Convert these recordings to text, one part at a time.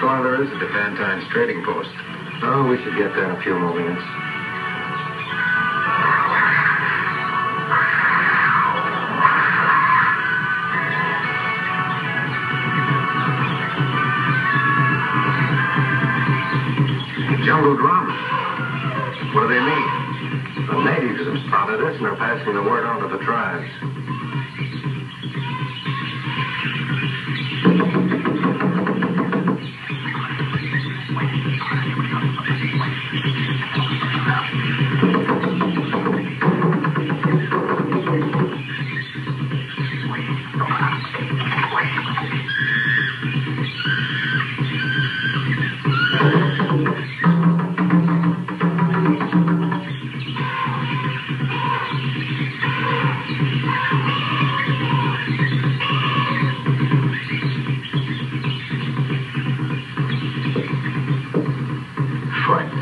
farther is it to Fantine's trading post? Oh, we should get there in a few more minutes. Jungle drums. What do they mean? The natives have spotted us and are passing the word on to the tribes.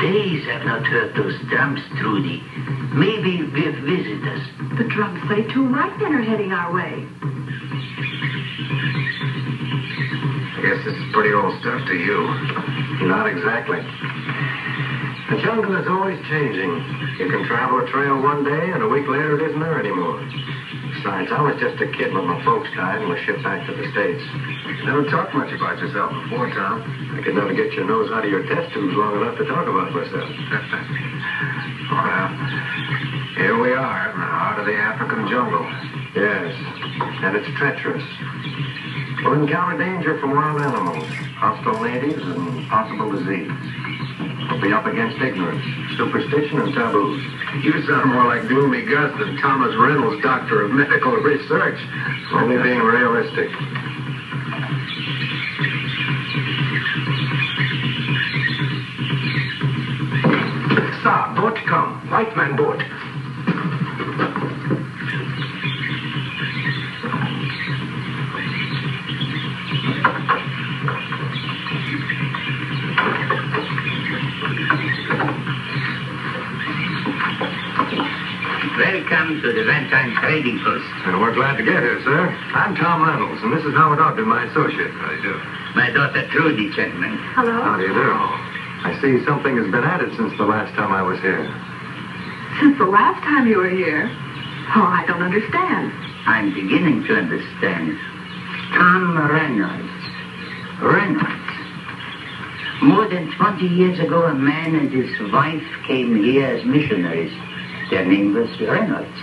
Days I've not heard those drums, Trudy. Maybe we've visitors. The drums say 2 white men are heading our way. I guess this is pretty old stuff to you. Not exactly. The jungle is always changing. You can travel a trail one day, and a week later it isn't there anymore. Besides, I was just a kid when my folks died and was shipped back to the States. You never talked much about yourself before, Tom. I could never get your nose out of your test tubes long enough to talk about myself. Well, here we are in the heart of the African jungle. Yes, and it's treacherous. We'll encounter danger from wild animals, hostile natives, and possible disease. We'll be up against ignorance, superstition, and taboos. You sound more like Gloomy Gus than Thomas Reynolds, Doctor of Medical Research. Only being realistic. Sir, boat come. White man boat. Welcome to the Valentine Trading Post. And we're glad to get here, sir. I'm Tom Reynolds, and this is Howard Ogden, my associate. How do you do? My daughter Trudy, gentlemen. Hello? How do you do? I see something has been added since the last time I was here. Since the last time you were here? Oh, I don't understand. I'm beginning to understand. Tom Reynolds. Reynolds. More than 20 years ago, a man and his wife came here as missionaries. Their name was Reynolds.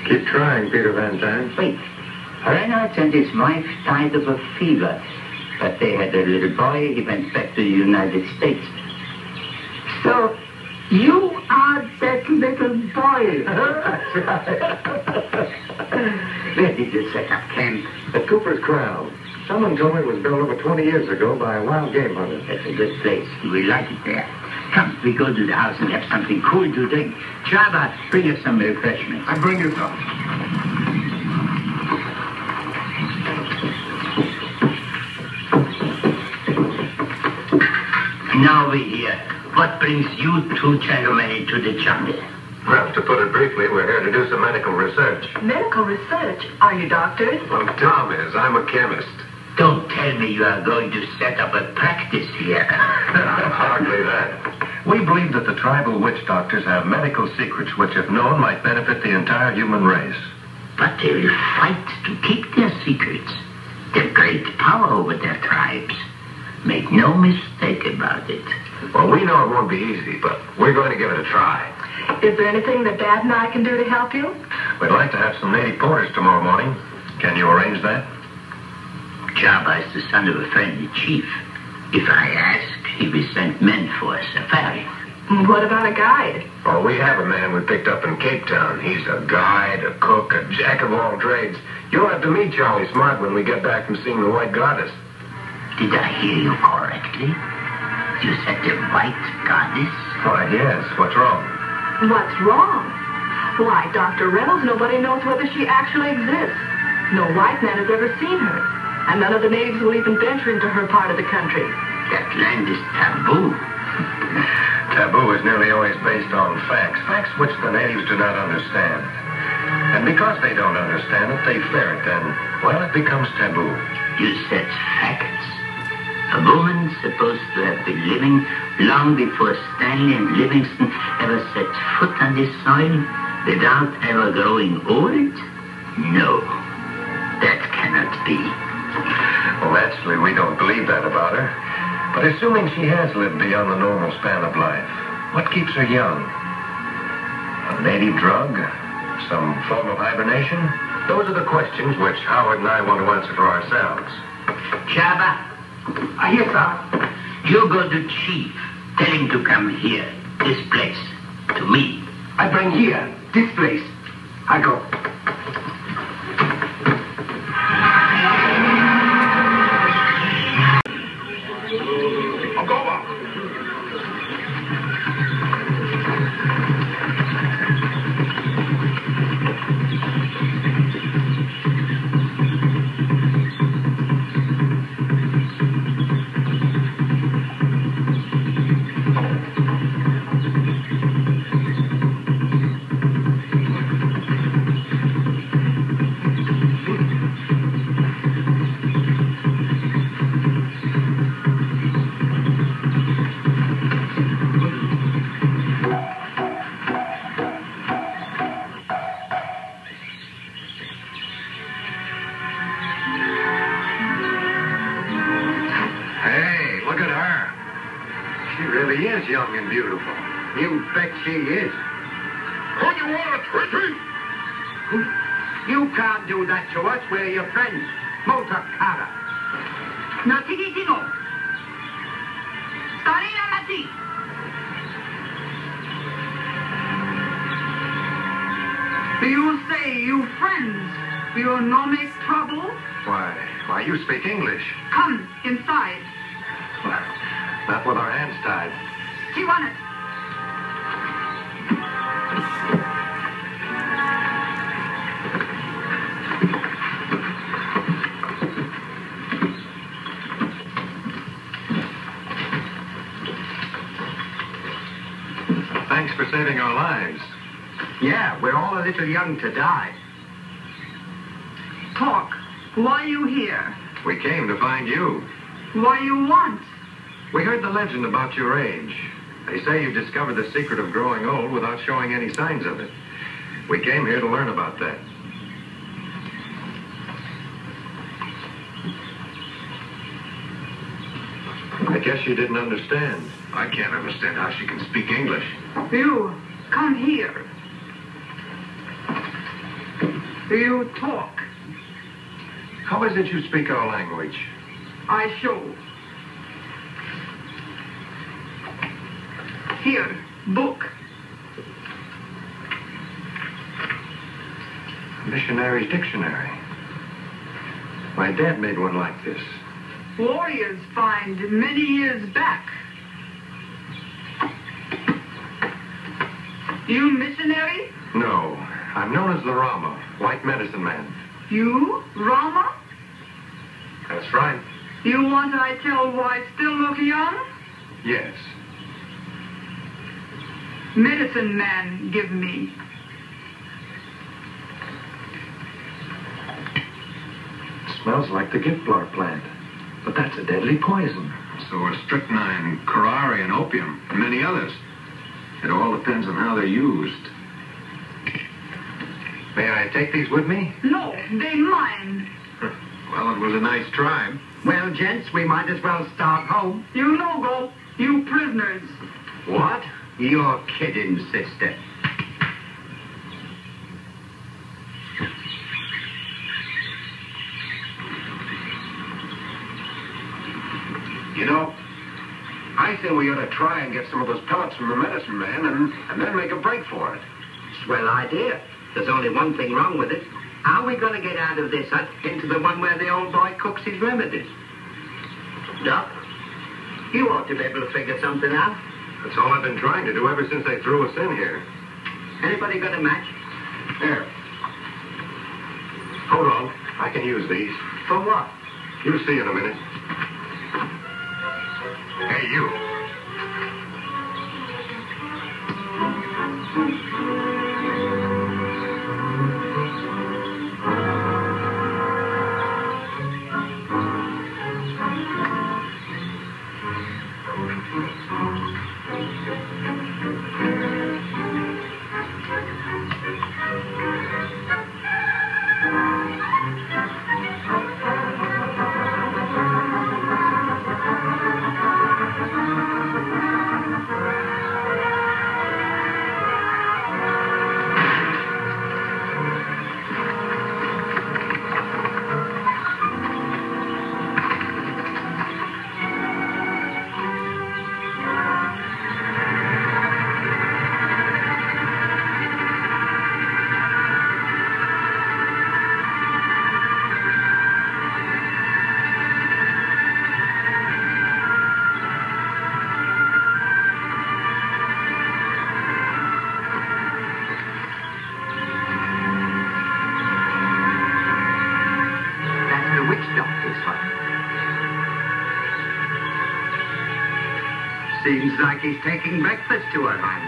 Keep trying, Peter Van Dyne. Wait. Reynolds and his wife died of a fever. But they had a little boy. He went back to the United States. So, you are that little boy. That's right. Where did you set up camp? At Cooper's Corral. Someone told me it was built over 20 years ago by a wild game hunter. That's a good place. We like it there. Come, we go to the house and have something cool to drink. Java, bring us some refreshments. I bring you some. Now we hear. What brings you 2 gentlemen into the jungle? Well, to put it briefly, we're here to do some medical research. Medical research? Are you doctors? Well, Tom is. I'm a chemist. Don't tell me you are going to set up a practice here. Hardly that. We believe that the tribal witch doctors have medical secrets which, if known, might benefit the entire human race. But they will fight to keep their secrets. They've great power over their tribes. Make no mistake about it. Well, we know it won't be easy, but we're going to give it a try. Is there anything that Dad and I can do to help you? We'd like to have some native porters tomorrow morning. Can you arrange that? Jabba is the son of a friendly chief. If I ask, he will send men for a safari. What about a guide? Oh, we have a man we picked up in Cape Town. He's a guide, a cook, a jack of all trades. You'll have to meet Charlie Smart when we get back from seeing the White Goddess. Did I hear you correctly? You said the White Goddess? Why, yes. What's wrong? What's wrong? Why, Dr. Reynolds, nobody knows whether she actually exists. No white man has ever seen her. And none of the natives will even venture into her part of the country. That land is taboo. Taboo is nearly always based on facts. Facts which the natives do not understand. And because they don't understand it, they fear it, and, well, it becomes taboo. You said facts. A woman supposed to have been living long before Stanley and Livingston ever set foot on this soil without ever growing old? No, that cannot be. Well, naturally, we don't believe that about her. But assuming she has lived beyond the normal span of life, what keeps her young? A native drug? Some form of hibernation? Those are the questions which Howard and I want to answer for ourselves. Chaba, Yes, sir. you go to Chief. Tell him to come here, this place, to me. I bring here, this place. I go. I'll go up. Look at her. She really is young and beautiful. You bet she is. Who do you want, Twitty? You can't do that to us. We're your friends. Motor cara. Natigitino. Starina Nati. You say you friends. You no make trouble? Why, you speak English. Come inside. Well, not with our hands tied. Tijuana. Thanks for saving our lives. Yeah, we're all a little young to die. Talk. Why you here? We came to find you. Why you want? We heard the legend about your age. They say you discovered the secret of growing old without showing any signs of it. We came here to learn about that. I guess you didn't understand. I can't understand how she can speak English. You come here. You talk. How is it you speak our language? I show. Here, book. Missionary's Dictionary. My dad made one like this. Warriors find many years back. You missionary? No, I'm known as the Rama, white medicine man. You, Rama? That's right. You want I tell why still look young? Yes. Medicine man give me. It smells like the gift flower plant. But that's a deadly poison. So are strychnine, curare, and opium, and many others. It all depends on how they're used. May I take these with me? No, they mine. Well, it was a nice try. Well, gents, we might as well start home. You no go. You prisoners. What? You're kidding, sister. You know, I think we ought to try and get some of those pellets from the medicine man and then make a break for it. Swell idea. There's only one thing wrong with it. How are we going to get out of this hut into the one where the old boy cooks his remedies? Doc, you ought to be able to figure something out. That's all I've been trying to do ever since they threw us in here. Anybody got a match? Here. Hold on. I can use these. For what? You'll see in a minute. Hey, you. Seems like he's taking breakfast to her, man.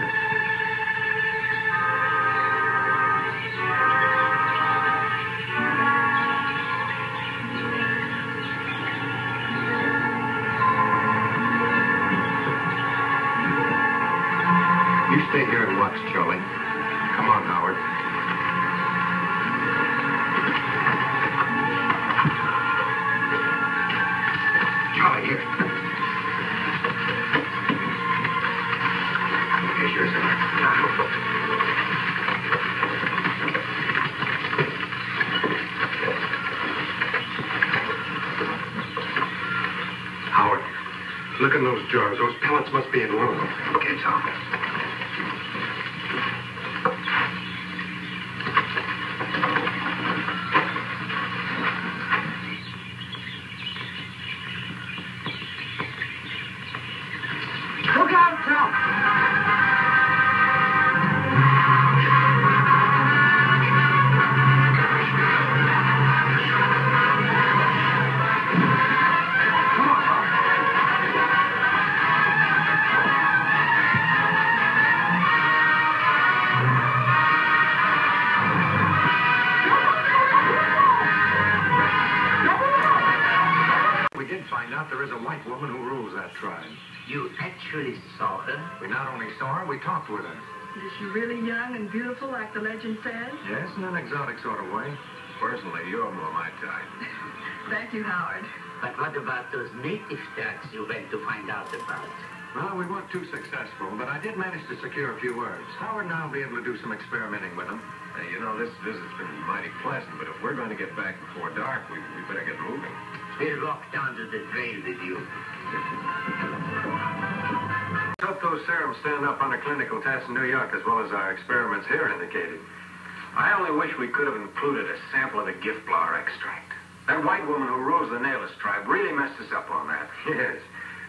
You stay here and watch, Charlie. Come on, Howard. Charlie, here. Here's yours, sir. Howard, look in those jars. Those pellets must be in one of them. Okay, Tom. Look out, Tom. We did find out there is a white woman who rules that tribe. You actually saw her? We not only saw her, we talked with her. Is she really young and beautiful like the legend says? Yes, in an exotic sort of way. Personally, you're more my type. Thank you, Howard. But what about those native ducks you went to find out about? Well, we weren't too successful, but I did manage to secure a few words. Howard and I will be able to do some experimenting with them. Hey, you know, this visit's been mighty pleasant, but if we're going to get back before dark, we better get moving. We'll walk down to the trail with you. Hope those serums stand up on a clinical test in New York as well as our experiments here indicated. I only wish we could have included a sample of the gift flower extract. That white woman who rules the Nailist tribe really messed us up on that. Yes.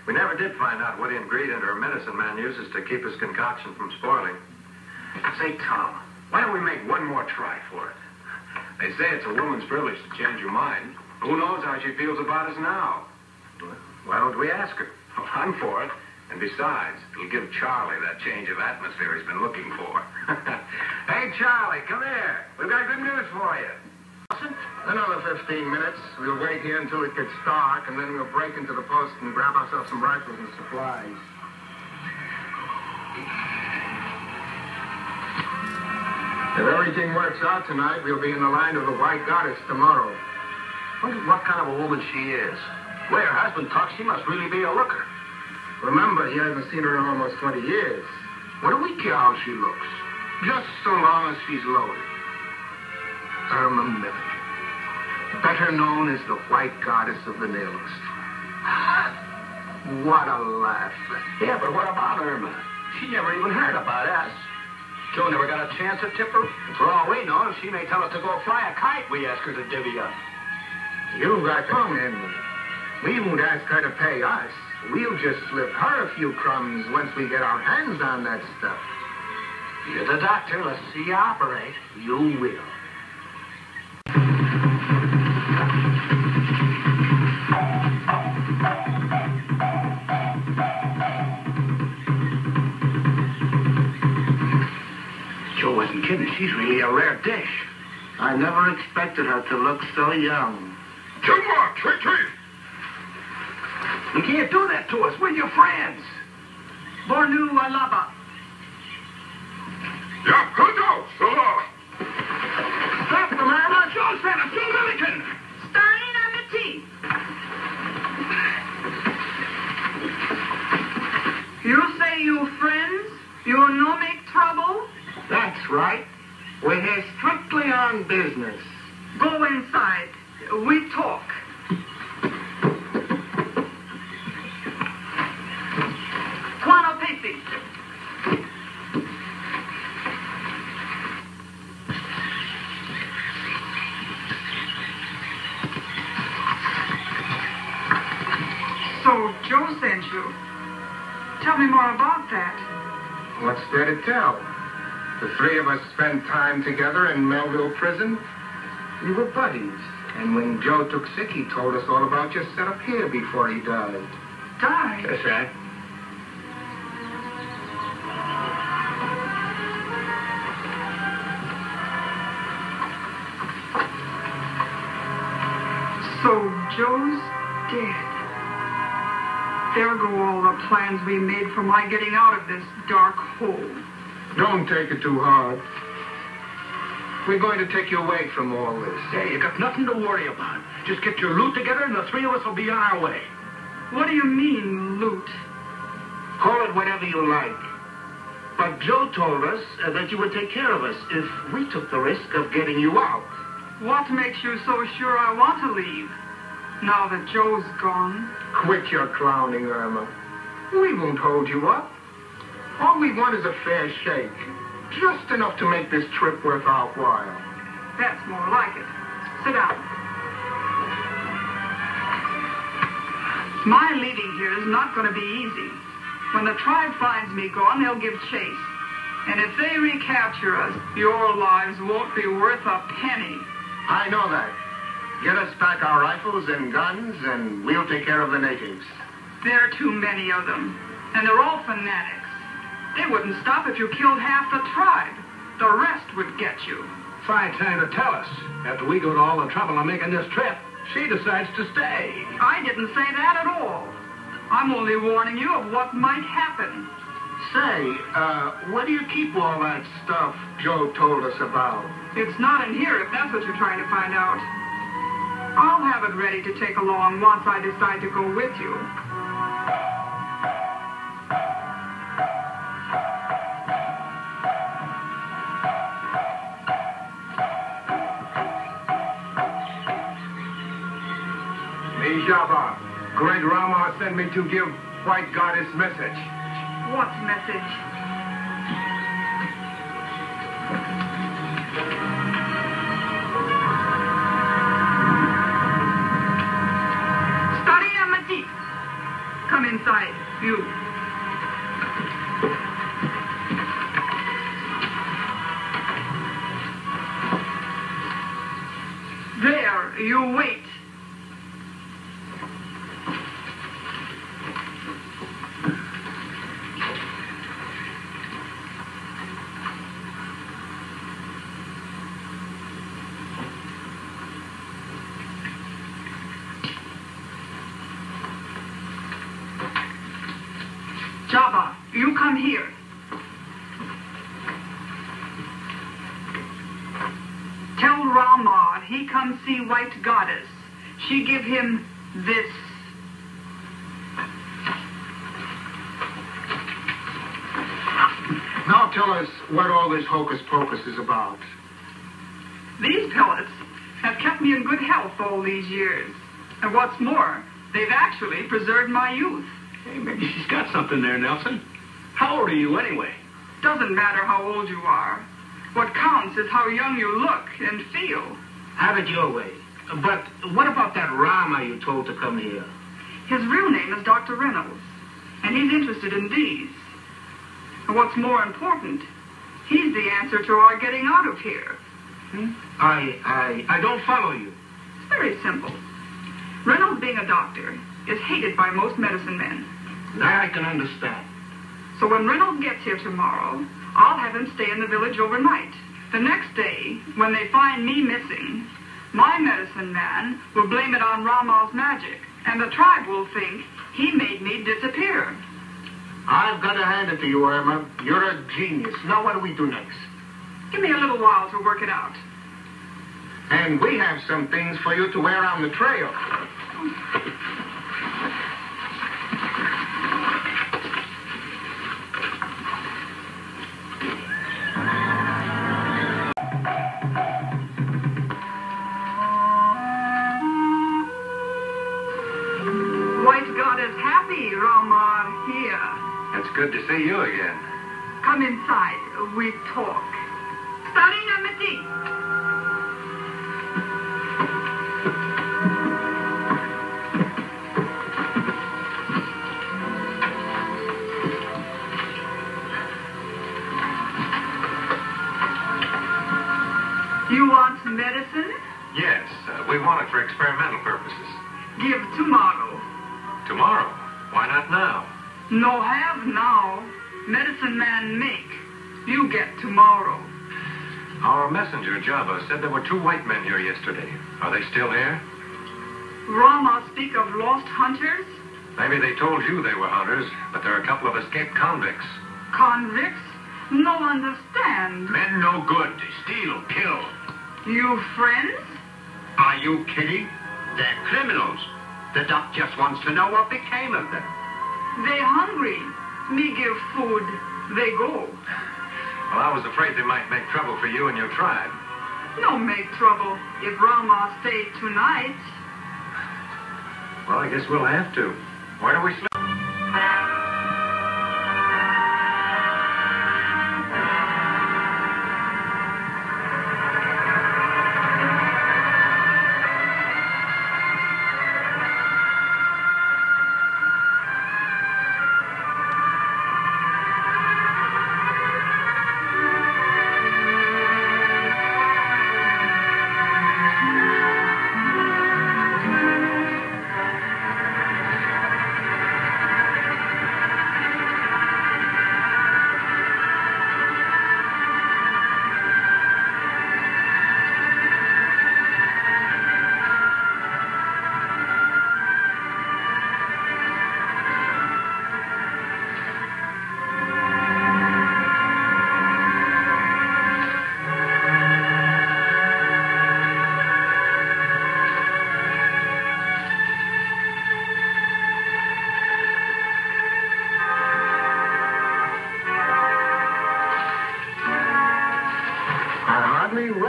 We never did find out what ingredient her medicine man uses to keep his concoction from spoiling. Say, Tom, why don't we make one more try for it? They say it's a woman's privilege to change your mind. Who knows how she feels about us now? Why don't we ask her? Well, I'm for it. And besides, it'll give Charlie that change of atmosphere he's been looking for. Hey, Charlie, come here. We've got good news for you. Another 15 minutes. We'll wait here until it gets dark, and then we'll break into the post and grab ourselves some rifles and supplies. If everything works out tonight, we'll be in the line of the White Goddess tomorrow. Wonder what kind of a woman she is. The way her husband talks, she must really be a looker. Remember, he hasn't seen her in almost 20 years. What do we care how she looks? Just so long as she's loaded. Irma Milligan, better known as the White Goddess of the Nailist. What a laugh. Yeah, but what about Irma? She never even heard about us. Joe never got a chance to tip her. For all we know, she may tell us to go fly a kite we ask her to divvy up. You got wrong, Henry. We won't ask her to pay us. We'll just slip her a few crumbs once we get our hands on that stuff. You're the doctor. Let's see you operate. You will. Joe wasn't kidding. She's really a rare dish. I never expected her to look so young. Come on, treat. You can't do that to us. We're your friends. Bornu Alaba. Yeah, good out. Stop the man! Joe said it's Joe Milligan. Starting on the tee. You say you friends? You no make trouble? That's right. We're here strictly on business. Go inside. We talk. Quano Pacey. So Joe sent you. Tell me more about that. What's there to tell? The three of us spent time together in Melville Prison. We were buddies. And when Joe took sick, he told us all about your setup here before he died. Died? That's right. So Joe's dead. There go all the plans we made for my getting out of this dark hole. Don't take it too hard. We're going to take you away from all this. Hey, you got nothing to worry about. Just get your loot together and the three of us will be on our way. What do you mean, loot? Call it whatever you like. But Joe told us that you would take care of us if we took the risk of getting you out. What makes you so sure I want to leave, now that Joe's gone? Quit your clowning, Irma. We won't hold you up. All we want is a fair shake. Just enough to make this trip worth our while. That's more like it. Sit down. My leaving here is not going to be easy. When the tribe finds me gone, they'll give chase. And if they recapture us, your lives won't be worth a penny. I know that. Get us back our rifles and guns, and we'll take care of the natives. There are too many of them, and they're all fanatics. They wouldn't stop if you killed half the tribe. The rest would get you. Fine time to tell us. After we go to all the trouble of making this trip, she decides to stay. I didn't say that at all. I'm only warning you of what might happen. Say, where do you keep all that stuff Joe told us about? It's not in here if that's what you're trying to find out. I'll have it ready to take along once I decide to go with you. Me, Java. Great Rama sent me to give White Goddess message. What message? Come inside, you. There, you wait. Java, you come here. Tell Rama he come see White Goddess. She give him this. Now tell us what all this hocus pocus is about. These pellets have kept me in good health all these years. And what's more, they've actually preserved my youth. Hey, maybe she's got something there, Nelson. How old are you anyway? Doesn't matter how old you are. What counts is how young you look and feel. Have it your way. But what about that Rama you told to come here? His real name is Dr. Reynolds, and he's interested in these. And what's more important, he's the answer to our getting out of here. I don't follow you. It's very simple. Reynolds, being a doctor, is hated by most medicine men. That I can understand. So when Reynolds gets here tomorrow, I'll have him stay in the village overnight. The next day, when they find me missing, my medicine man will blame it on Rama's magic, and the tribe will think he made me disappear. I've got to hand it to you, Irma. You're a genius. Now what do we do next? Give me a little while to work it out. And we have some things for you to wear on the trail. White Goddess happy, Rama here. It's good to see you again. Come inside. We talk. Starting on the tea. You want medicine? Yes, we want it for experimental purposes. Give tomorrow. Tomorrow? Why not now? No have now. Medicine man make. You get tomorrow. Our messenger, Java, said there were 2 white men here yesterday. Are they still here? Rama speak of lost hunters? Maybe they told you they were hunters, but they're a couple of escaped convicts. Convicts? No understand. Men no good. Steal, kill. You friends? Are you kidding? They're criminals. The doc just wants to know what became of them. They hungry. Me give food. They go. Well, I was afraid they might make trouble for you and your tribe. No make trouble if Rama stay tonight. Well, I guess we'll have to. Where do we sleep?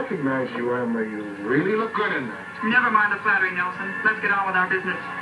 Recognize you, Emma. You really look good in that. Never mind the flattery, Nelson. Let's get on with our business.